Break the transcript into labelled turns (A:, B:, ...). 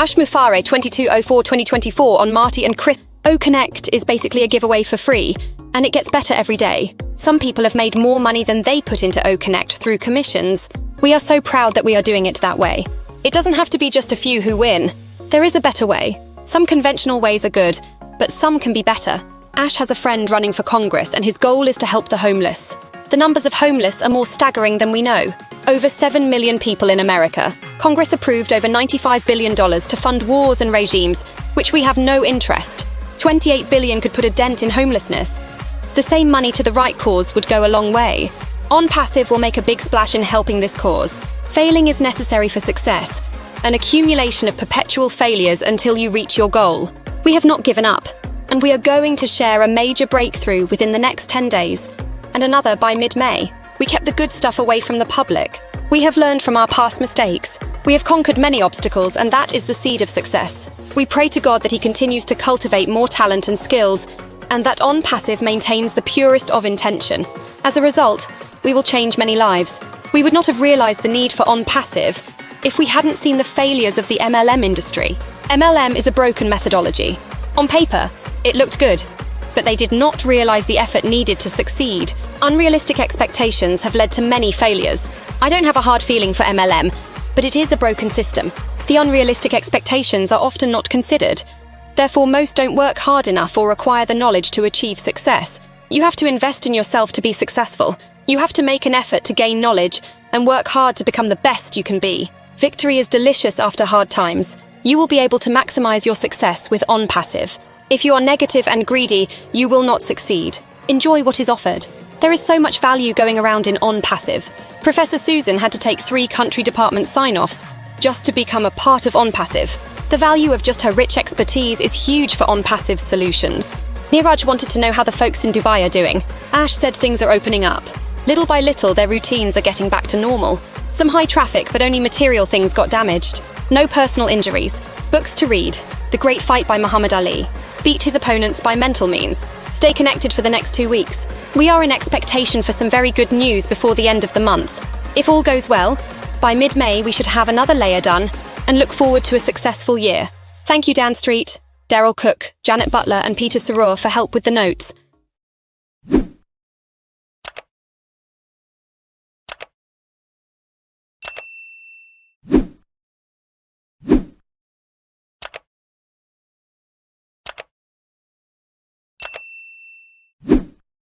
A: Ash Mufareh 2204-2024 on Marty and Chris. OConnect is basically a giveaway for free, and it gets better every day. Some people have made more money than they put into OConnect through commissions. We are so proud that we are doing it that way. It doesn't have to be just a few who win. There is a better way. Some conventional ways are good, but some can be better. Ash has a friend running for Congress, and his goal is to help the homeless. The numbers of homeless are more staggering than we know. Over 7 million people in America. Congress approved over $95 billion to fund wars and regimes, which we have no interest. $28 billion could put a dent in homelessness. The same money to the right cause would go a long way. Onpassive will make a big splash in helping this cause. Failing is necessary for success, an accumulation of perpetual failures until you reach your goal. We have not given up, and we are going to share a major breakthrough within the next 10 days, and another by mid-May. We kept the good stuff away from the public. We have learned from our past mistakes. We have conquered many obstacles, and that is the seed of success. We pray to God that He continues to cultivate more talent and skills, and that Onpassive maintains the purest of intention. As a result, we will change many lives. We would not have realized the need for Onpassive if we hadn't seen the failures of the MLM industry. MLM is a broken methodology. On paper, it looked good, but they did not realize the effort needed to succeed. Unrealistic expectations have led to many failures. I don't have a hard feeling for MLM, but it is a broken system. The unrealistic expectations are often not considered. Therefore, most don't work hard enough or require the knowledge to achieve success. You have to invest in yourself to be successful. You have to make an effort to gain knowledge and work hard to become the best you can be. Victory is delicious after hard times. You will be able to maximize your success with Onpassive. If you are negative and greedy, you will not succeed. Enjoy what is offered. There is so much value going around in Onpassive. Professor Susan had to take 3 country department sign-offs just to become a part of Onpassive. The value of just her rich expertise is huge for Onpassive's solutions. Neeraj wanted to know how the folks in Dubai are doing. Ash said things are opening up. Little by little, their routines are getting back to normal. Some high traffic, but only material things got damaged. No personal injuries. Books to read. The Great Fight by Muhammad Ali. Beat his opponents by mental means. Stay connected for the next 2 weeks. We are in expectation for some very good news before the end of the month. If all goes well, by mid-May we should have another layer done and look forward to a successful year. Thank you, Dan Street, Daryl Cook, Janet Butler and Peter Saror for help with the notes.